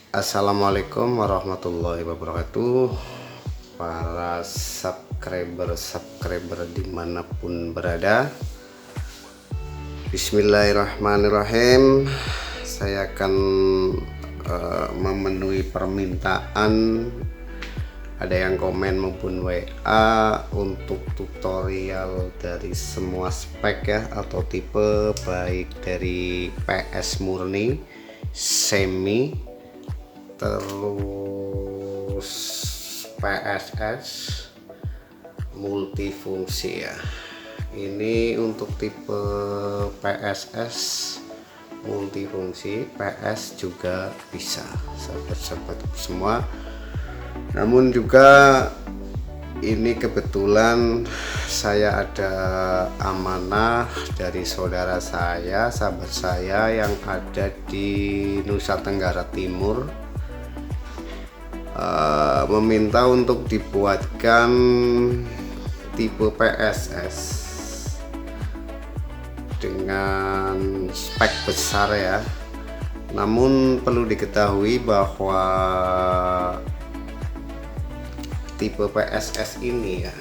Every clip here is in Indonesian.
Assalamualaikum warahmatullahi wabarakatuh. Para subscriber dimanapun berada, Bismillahirrahmanirrahim. Saya akan memenuhi permintaan, ada yang komen maupun WA untuk tutorial dari semua spek ya, atau tipe, baik dari PS murni, semi, terus PSS multifungsi ya. Ini untuk tipe PSS multifungsi, PS juga bisa, sahabat-sahabat semua. Namun juga ini kebetulan saya ada amanah dari saudara saya, sahabat saya yang ada di Nusa Tenggara Timur, meminta untuk dibuatkan tipe PSS dengan spek besar ya. Namun perlu diketahui bahwa tipe PSS ini ya,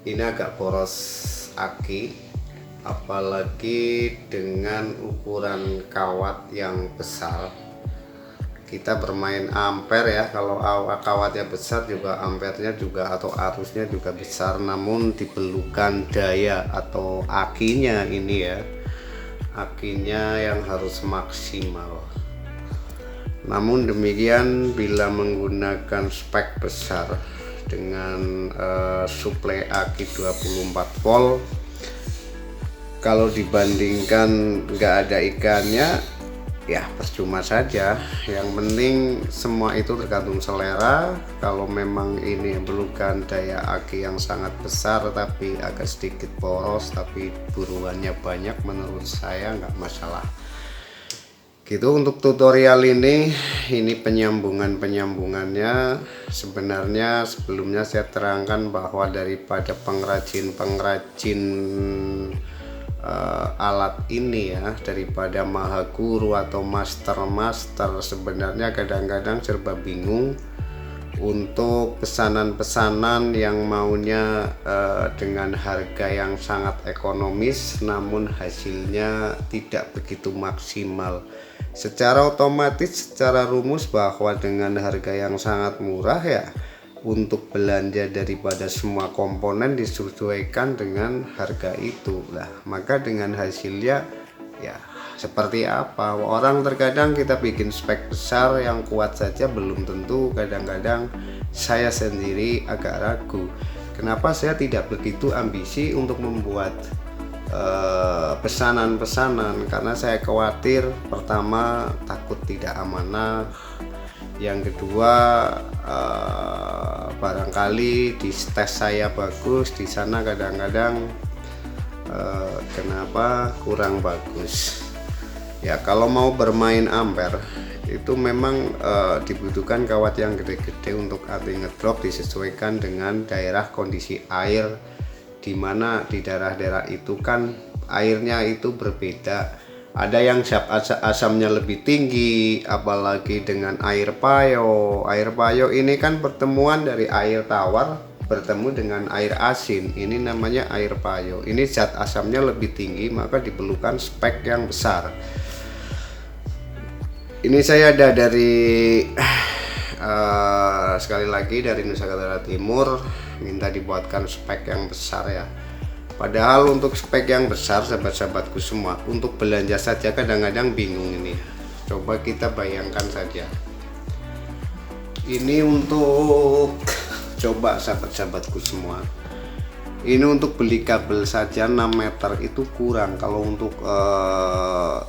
ini agak boros aki, apalagi dengan ukuran kawat yang besar. Kita bermain ampere ya, kalau kawatnya besar juga ampernya juga atau arusnya juga besar, namun diperlukan daya atau akinya ini ya, akinya yang harus maksimal. Namun demikian, bila menggunakan spek besar dengan suplai aki 24 volt, kalau dibandingkan nggak ada ikannya ya percuma saja. Yang penting semua itu tergantung selera. Kalau memang ini memerlukan daya aki yang sangat besar tapi agak sedikit boros, tapi buruannya banyak, menurut saya nggak masalah gitu. Untuk tutorial ini penyambungannya sebenarnya sebelumnya saya terangkan bahwa daripada pengrajin alat ini ya, daripada maha guru atau master sebenarnya kadang-kadang serba bingung untuk pesanan-pesanan yang maunya dengan harga yang sangat ekonomis namun hasilnya tidak begitu maksimal. Secara otomatis, secara rumus, bahwa dengan harga yang sangat murah ya, untuk belanja daripada semua komponen disesuaikan dengan harga itu lah, maka dengan hasilnya ya seperti apa. Orang terkadang kita bikin spek besar yang kuat saja belum tentu, kadang-kadang saya sendiri agak ragu kenapa saya tidak begitu ambisi untuk membuat pesanan-pesanan, karena saya khawatir, pertama takut tidak amanah, yang kedua barangkali di tes saya bagus, di sana kadang-kadang kenapa kurang bagus ya. Kalau mau bermain ampere itu memang dibutuhkan kawat yang gede-gede untuk anti ngedrop, disesuaikan dengan daerah kondisi air, dimana di daerah-daerah itu kan airnya itu berbeda. Ada yang zat asamnya lebih tinggi, apalagi dengan air payo. Air payo ini kan pertemuan dari air tawar bertemu dengan air asin, ini namanya air payo. Ini zat asamnya lebih tinggi, maka diperlukan spek yang besar. Ini saya ada dari sekali lagi dari Nusa Tenggara Timur, minta dibuatkan spek yang besar ya. Padahal untuk spek yang besar, sahabat-sahabatku semua, untuk belanja saja kadang-kadang bingung ini. Coba kita bayangkan saja. Ini untuk coba sahabat-sahabatku semua. Ini untuk beli kabel saja 6 meter itu kurang. Kalau untuk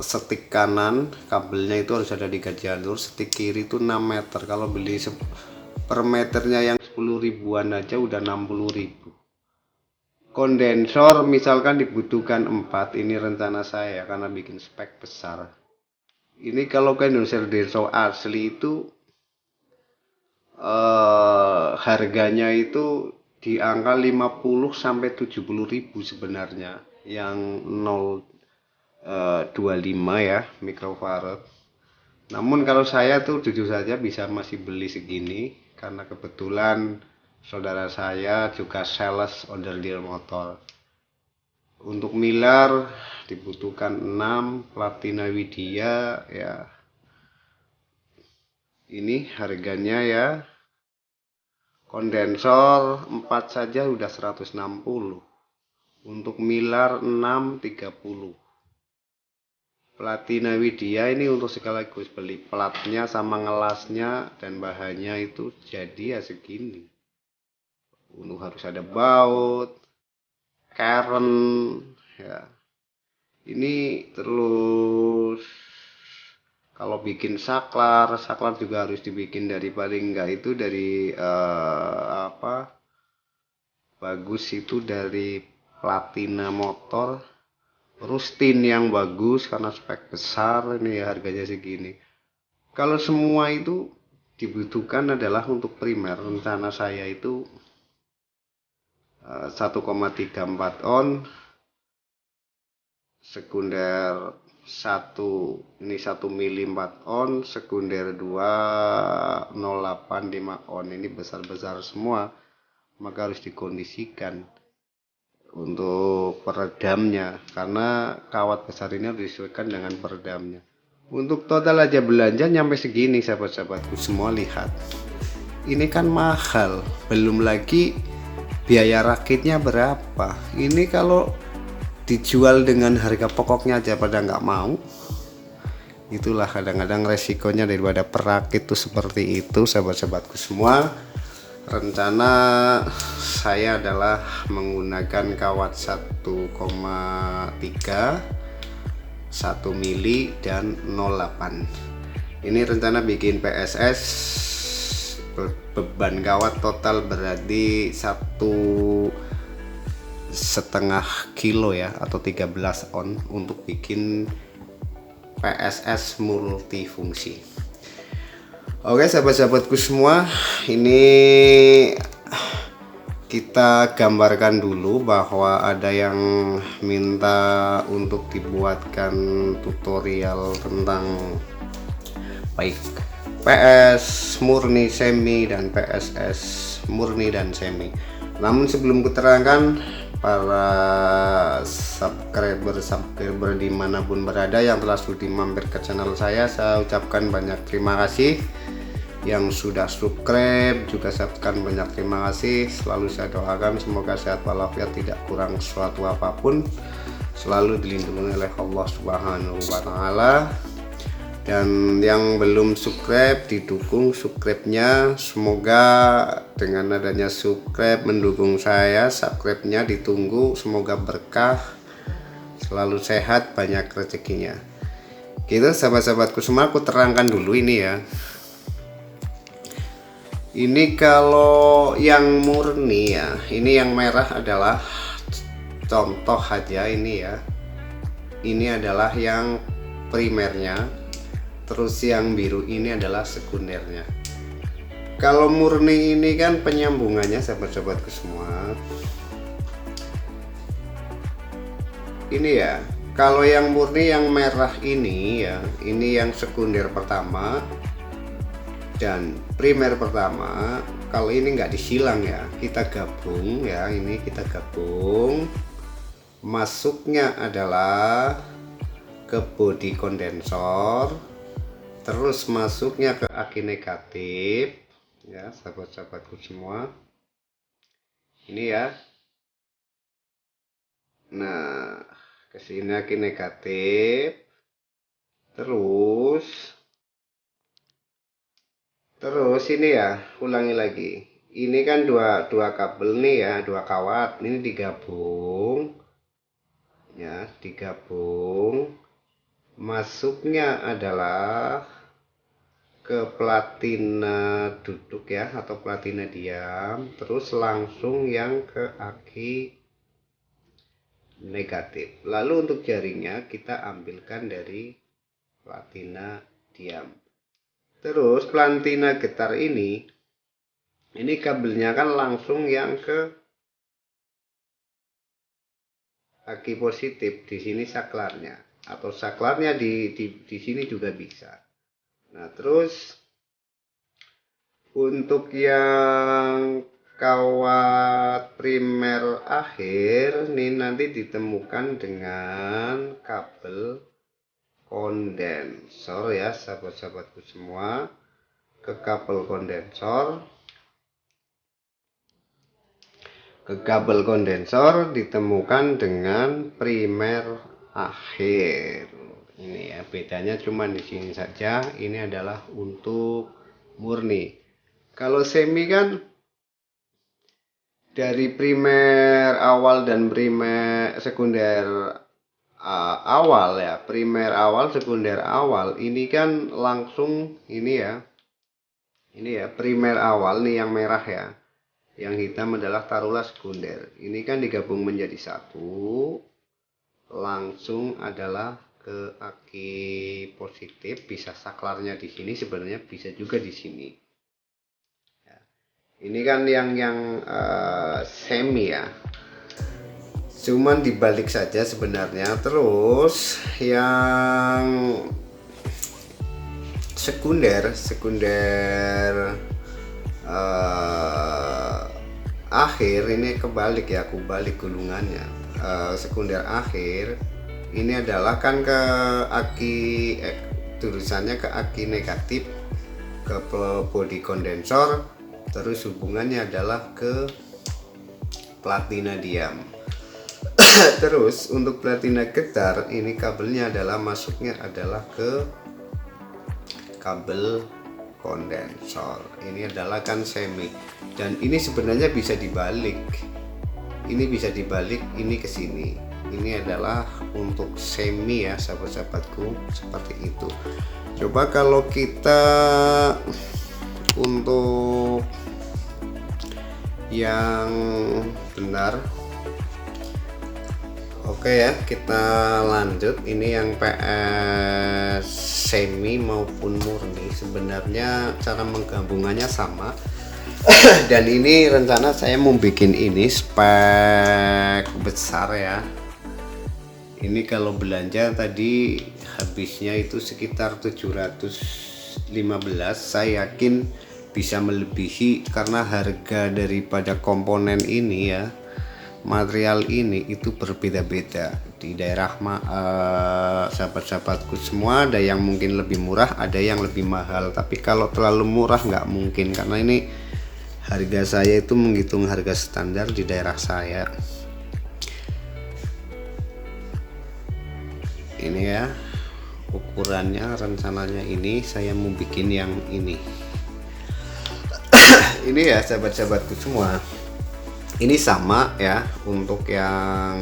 setik kanan kabelnya itu harus ada 3 jalur, setik kiri itu 6 meter. Kalau beli per meternya yang 10 ribuan aja udah 60 ribu. Kondensor misalkan dibutuhkan 4, ini rencana saya karena bikin spek besar. Ini kalau kondensor asli itu harganya itu di angka 50 sampai 70 ribu sebenarnya, yang 0,25 ya mikrofarad. Namun kalau saya tuh jujur saja bisa masih beli segini karena kebetulan saudara saya juga sales onder deal motor. Untuk Miller dibutuhkan 6, Platina Widya ya. Ini harganya ya. Kondensor 4 saja udah 160. Untuk Miller 6 30. Platina Widya ini untuk sekaligus beli platnya sama ngelasnya dan bahannya itu jadi ya segini. Untuk harus ada baut, karen, ya. Ini terus kalau bikin saklar, saklar juga harus dibikin dari paling enggak itu dari bagus itu dari platina motor, rustin yang bagus karena spek besar ini ya harganya segini. Kalau semua itu dibutuhkan adalah untuk primer. Rencana saya itu 1,34 on, sekunder 1 ini 1 mili 4 on, sekunder 2,085 on. Ini besar-besar semua, maka harus dikondisikan untuk peredamnya karena kawat besar ini harus disesuaikan dengan peredamnya. Untuk total aja belanja nyampe segini sahabat-sahabatku semua, lihat. Ini kan mahal, belum lagi biaya rakitnya berapa. Ini kalau dijual dengan harga pokoknya aja pada nggak mau. Itulah kadang-kadang resikonya daripada perakit tuh seperti itu sahabat-sahabatku semua. Rencana saya adalah menggunakan kawat 1,3, 1 mili dan 0,8. Ini rencana bikin PSS, beban kawat total berarti 1,5 kilo ya, atau 13 on untuk bikin PSS multifungsi. Oke sahabat-sahabatku semua, ini kita gambarkan dulu bahwa ada yang minta untuk dibuatkan tutorial tentang baik PS murni semi dan PSS murni dan semi. Namun sebelum kuterangkan, para subscriber dimanapun berada yang telah sudi mampir ke channel saya ucapkan banyak terima kasih. Yang sudah subscribe juga saya ucapkan banyak terima kasih. Selalu saya doakan semoga sehat walafiat, tidak kurang suatu apapun, selalu dilindungi oleh Allah Subhanahu wa Ta'ala. Dan yang belum subscribe didukung subscribe-nya. Semoga dengan adanya subscribe mendukung saya, subscribe-nya ditunggu, semoga berkah, selalu sehat, banyak rezekinya. Gitu sahabat-sahabatku semua, aku terangkan dulu ini ya. Ini kalau yang murni ya, ini yang merah adalah contoh aja ini ya. Ini adalah yang primernya. Terus yang biru ini adalah sekundernya. Kalau murni ini kan penyambungannya sahabat-sahabatku semua. Ini ya, kalau yang murni yang merah ini ya, ini yang sekunder pertama dan primer pertama. Kalau ini nggak disilang ya, kita gabung ya, ini kita gabung. Masuknya adalah ke bodi kondensor, terus masuknya ke aki negatif ya sahabat-sahabatku semua, ini ya. Nah, kesini aki negatif, terus ini ya, ulangi lagi. Ini kan dua kabel nih ya, dua kawat ini digabung ya, digabung. Masuknya adalah ke platina duduk ya, atau platina diam, terus langsung yang ke aki negatif. Lalu untuk jaringnya kita ambilkan dari platina diam. Terus platina getar ini kabelnya kan langsung yang ke aki positif. Di sini saklarnya, atau saklarnya di sini juga bisa. Nah, terus untuk yang kawat primer akhir ini nanti ditemukan dengan kabel kondensor ya sahabat-sahabatku semua. Ke kabel kondensor ditemukan dengan primer akhir. Ini ya bedanya cuma di sini saja. Ini adalah untuk murni. Kalau semi kan dari primer awal dan primer sekunder awal ya, primer awal sekunder awal ini kan langsung ini ya primer awal nih yang merah ya, yang hitam adalah taruhlah sekunder. Ini kan digabung menjadi satu, langsung adalah ke aki positif. Bisa saklarnya di sini, sebenarnya bisa juga di sini. Ini kan yang semi ya, cuman dibalik saja sebenarnya. Terus yang sekunder akhir ini kebalik ya, aku balik gulungannya. Sekunder akhir ini adalah kan ke aki tulisannya ke aki negatif, ke body kondensor, terus hubungannya adalah ke platina diam. Terus untuk platina getar ini kabelnya adalah masuknya adalah ke kabel kondensor. Ini adalah kan semi, dan ini sebenarnya bisa dibalik. Ini bisa dibalik, ini ke sini. Ini adalah untuk semi ya sahabat-sahabatku, seperti itu. Coba kalau kita untuk yang benar. Oke ya, kita lanjut. Ini yang PS semi maupun murni sebenarnya cara menggabungannya sama. Dan ini rencana saya mau bikin ini spek besar ya. Ini kalau belanja tadi habisnya itu sekitar 715. Saya yakin bisa melebihi karena harga daripada komponen ini ya, material ini itu berbeda-beda di daerah sahabat-sahabatku semua. Ada yang mungkin lebih murah, ada yang lebih mahal, tapi kalau terlalu murah nggak mungkin, karena ini harga saya itu menghitung harga standar di daerah saya. Ini ya ukurannya, rencananya ini saya mau bikin yang ini. Ini ya sahabat-sahabatku semua, ini sama ya untuk yang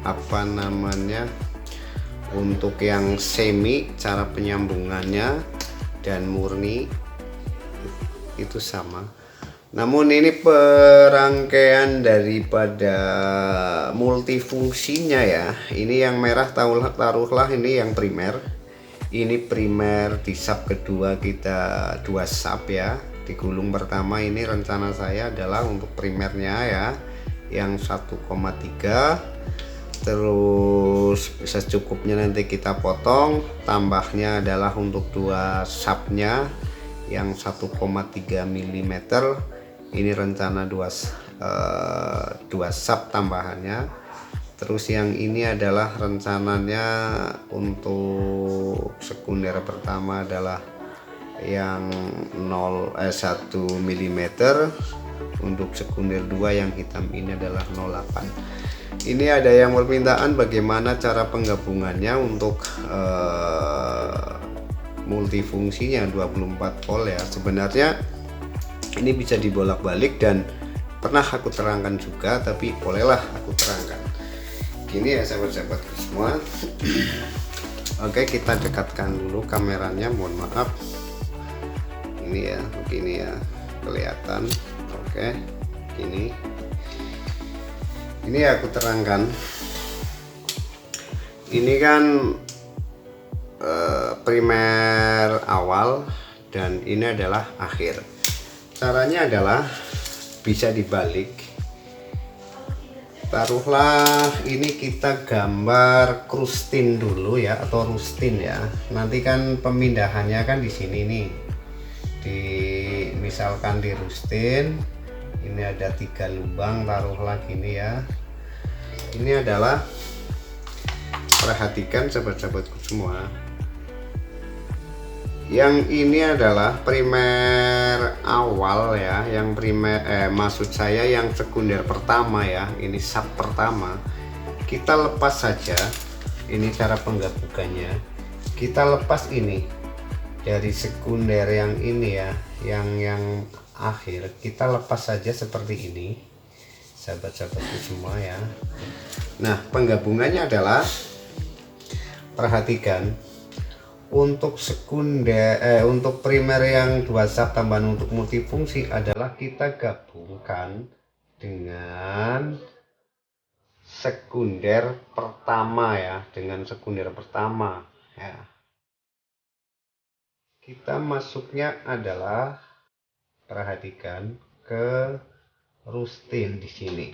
apa namanya, untuk yang semi cara penyambungannya dan murni itu sama. Namun ini perangkaian daripada multifungsinya ya. Ini yang merah taruhlah ini yang primer. Ini primer, di sub kedua kita 2 sub ya. Di gulung pertama ini rencana saya adalah untuk primernya ya, yang 1,3. Terus secukupnya nanti kita potong. Tambahnya adalah untuk 2 subnya yang 1,3 mm. Ini rencana 2 sub tambahannya. Terus yang ini adalah rencananya untuk sekunder pertama adalah yang 1 mm. Untuk sekunder 2 yang hitam ini adalah 0,8. Ini ada yang permintaan bagaimana cara penggabungannya untuk multifungsinya 24 volt ya. Sebenarnya ini bisa dibolak-balik dan pernah aku terangkan juga, tapi bolehlah aku terangkan gini ya sahabat-sahabatku semua. Oke, kita dekatkan dulu kameranya, mohon maaf. Ini ya, begini ya kelihatan. Oke, ini ya aku terangkan. Ini kan primer awal dan ini adalah akhir. Caranya adalah bisa dibalik. taruhlah ini kita gambar krustin dulu ya, atau rustin ya. Nanti kan pemindahannya kan di sini nih, misalkan di rustin ini ada 3 lubang, taruhlah gini ya. Ini adalah, perhatikan sahabat-sahabatku semua, yang ini adalah primer awal ya, yang primer maksud saya yang sekunder pertama ya, ini sub pertama. Kita lepas saja, ini cara penggabungannya. Kita lepas ini dari sekunder yang ini ya, yang akhir kita lepas saja seperti ini sahabat-sahabatku semua ya. Nah, penggabungannya adalah, perhatikan, untuk sekunder untuk primer yang 2 sub tambahan untuk multifungsi adalah kita gabungkan dengan sekunder pertama ya, dengan sekunder pertama ya. Kita masuknya adalah, perhatikan, ke rustin di sini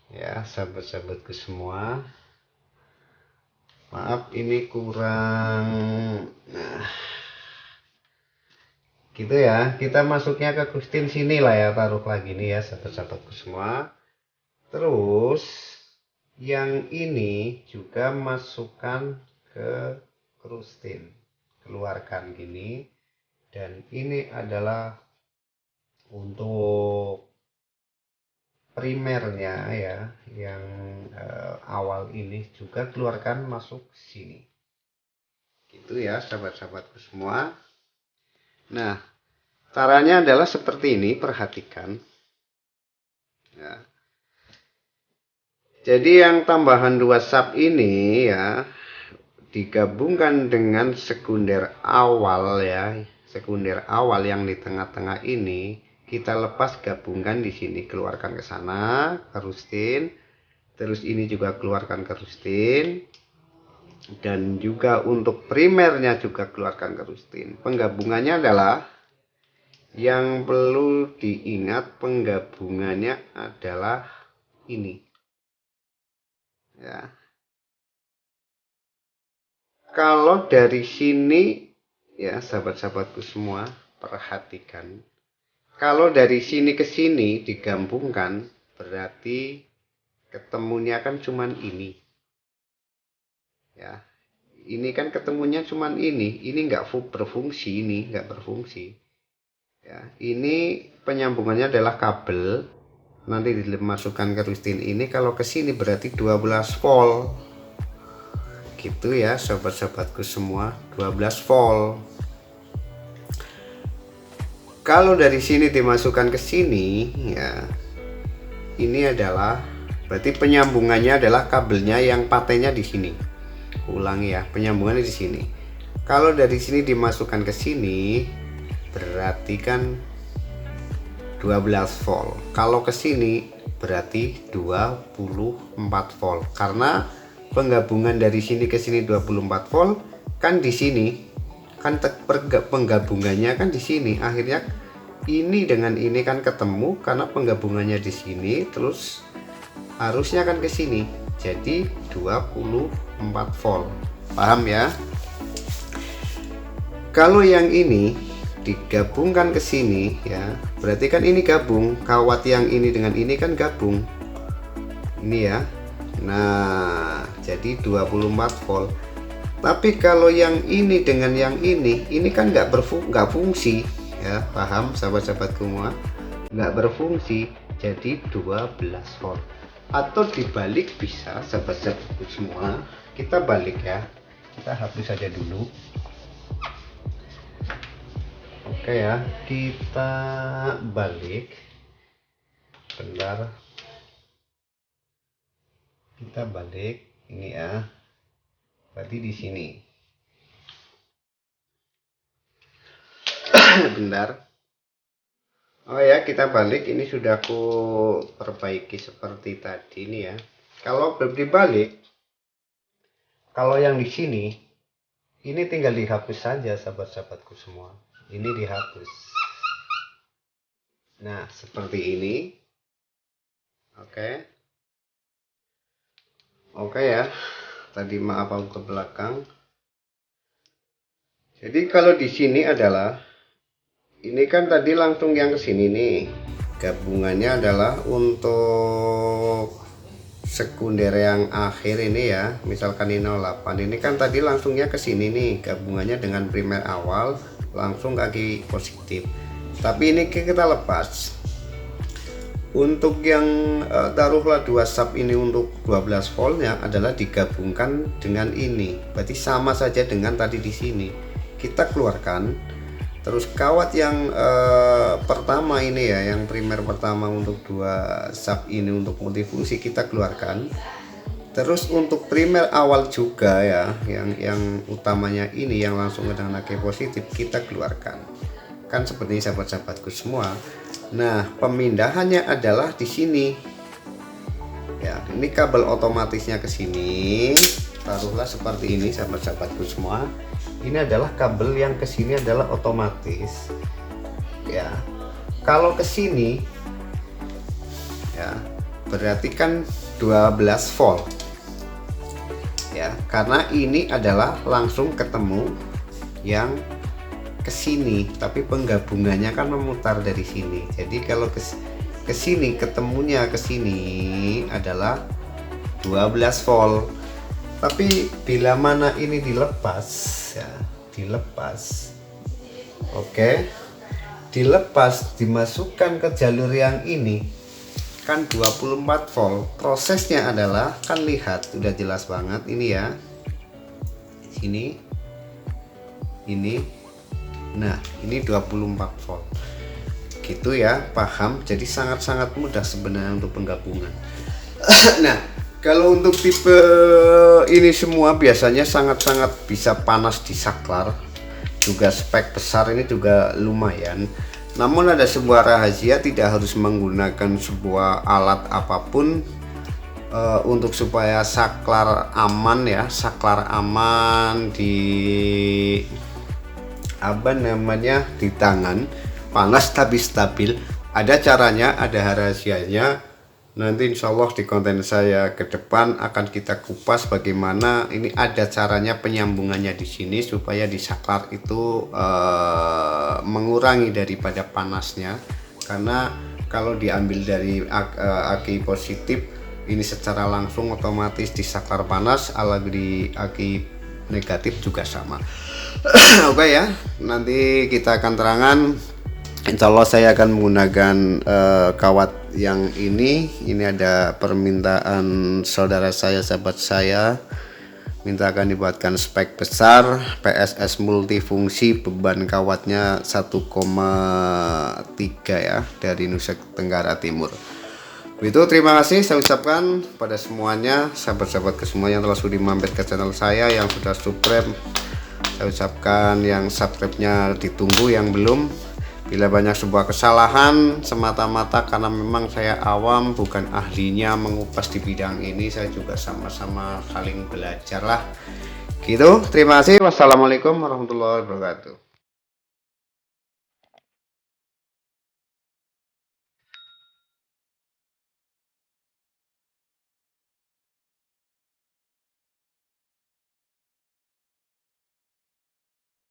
ya sahabat-sahabatku semua. Maaf ini kurang, nah gitu ya. Kita masuknya ke krustin sini lah ya, taruh lagi nih ya sahabat-sahabatku semua. Terus yang ini juga masukkan ke krustin, keluarkan gini. Dan ini adalah untuk primernya ya, yang awal ini juga keluarkan masuk sini gitu ya sahabat-sahabatku semua. Nah, caranya adalah seperti ini, perhatikan ya. Jadi yang tambahan 2 sub ini ya digabungkan dengan sekunder awal ya, sekunder awal yang di tengah-tengah ini kita lepas, gabungkan di sini, keluarkan ke sana ke rustin. Terus ini juga keluarkan ke rustin, dan juga untuk primernya juga keluarkan ke rustin. Penggabungannya adalah, yang perlu diingat, penggabungannya adalah ini ya. Kalau dari sini ya sahabat-sahabatku semua, perhatikan, kalau dari sini ke sini digabungkan, berarti ketemunya kan cuman ini ya. Ini kan ketemunya cuman ini nggak berfungsi, ini nggak berfungsi ya. Ini penyambungannya adalah kabel, nanti dimasukkan ke rustin ini. Kalau ke sini berarti 12 volt gitu ya sahabat-sahabatku semua, 12 volt. Kalau dari sini dimasukkan ke sini ya, ini adalah berarti penyambungannya adalah kabelnya yang patenya di sini. Ulangi ya, penyambungannya di sini. Kalau dari sini dimasukkan ke sini berarti kan 12 volt. Kalau ke sini berarti 24 volt. Karena penggabungan dari sini ke sini 24 volt, kan di sini kan penggabungannya kan di sini. Akhirnya ini dengan ini kan ketemu karena penggabungannya di sini, terus harusnya kan ke sini. Jadi 24 volt. Paham ya? Kalau yang ini digabungkan ke sini ya, berarti kan ini gabung, kawat yang ini dengan ini kan gabung. Ini ya. Nah, jadi 24 volt. Tapi kalau yang ini dengan yang ini kan nggak fungsi ya, paham sahabat-sahabatku semua? Nggak berfungsi, jadi 12 volt. Atau dibalik bisa sahabat-sahabatku semua, kita balik ya, kita hapus saja dulu. Oke ya, kita balik, bentar, kita balik ini ya, berarti di sini. Bentar. Oh ya, kita balik. Ini sudah aku perbaiki seperti tadi nih ya. Kalau dibalik, kalau yang di sini ini tinggal dihapus saja sahabat-sahabatku semua. Ini dihapus. Nah, seperti ini. Oke. Oke ya, tadi maaf aku ke belakang. Jadi kalau di sini adalah, ini kan tadi langsung yang ke sini nih. Gabungannya adalah untuk sekunder yang akhir ini ya, misalkan ini 08, ini kan tadi langsungnya ke sini nih, gabungannya dengan primer awal langsung kaki positif. Tapi ini kita lepas. Untuk yang taruhlah 2 sub ini untuk 12 voltnya adalah digabungkan dengan ini, berarti sama saja dengan tadi di sini. Kita keluarkan, terus kawat yang pertama ini ya, yang primer pertama untuk 2 sub ini untuk multifungsi kita keluarkan. Terus untuk primer awal juga ya, yang utamanya ini yang langsung dengan AK positif kita keluarkan. Kan seperti sahabat-sahabatku semua. Nah, pemindahannya adalah di sini. Ya, ini kabel otomatisnya ke sini. Taruhlah seperti ini sahabat-sahabatku semua. Ini adalah kabel yang ke sini adalah otomatis. Ya. Kalau ke sini ya, berarti kan 12 volt. Ya, karena ini adalah langsung ketemu yang ke sini, tapi penggabungannya kan memutar dari sini. Jadi kalau ke sini ketemunya ke sini adalah 12 volt. Tapi bila mana ini dilepas ya, dilepas. Oke. Dilepas, dimasukkan ke jalur yang ini kan 24 volt. Prosesnya adalah, kan lihat udah jelas banget ini ya. Sini. Ini. Nah, ini 24 volt. Gitu ya, paham? Jadi sangat-sangat mudah sebenarnya untuk penggabungan. Nah, kalau untuk tipe ini semua biasanya sangat-sangat bisa panas di saklar. Juga spek besar ini juga lumayan. Namun ada sebuah rahasia, tidak harus menggunakan sebuah alat apapun untuk supaya saklar aman ya, saklar aman di apa namanya, di tangan, panas tapi stabil. Ada caranya, ada rahasianya. Nanti insya Allah di konten saya ke depan akan kita kupas bagaimana ini, ada caranya penyambungannya di sini supaya di saklar itu mengurangi daripada panasnya. Karena kalau diambil dari aki positif ini secara langsung otomatis di saklar panas, ala di aki negatif juga sama. Oke ya, nanti kita akan terangkan. Insya Allah saya akan menggunakan kawat yang ini ada permintaan saudara saya, sahabat saya, minta akan dibuatkan spek besar PSS multifungsi, beban kawatnya 1,3 ya, dari Nusa Tenggara Timur. Begitu, terima kasih saya ucapkan pada semuanya, sahabat-sahabat ke semua yang telah sudi mampir ke channel saya, yang sudah subscribe. Saya ucapkan yang subscribe-nya ditunggu, yang belum. Bila banyak sebuah kesalahan semata-mata karena memang saya awam, bukan ahlinya mengupas di bidang ini, saya juga sama-sama saling belajar lah. Gitu, terima kasih. Wassalamualaikum warahmatullahi wabarakatuh.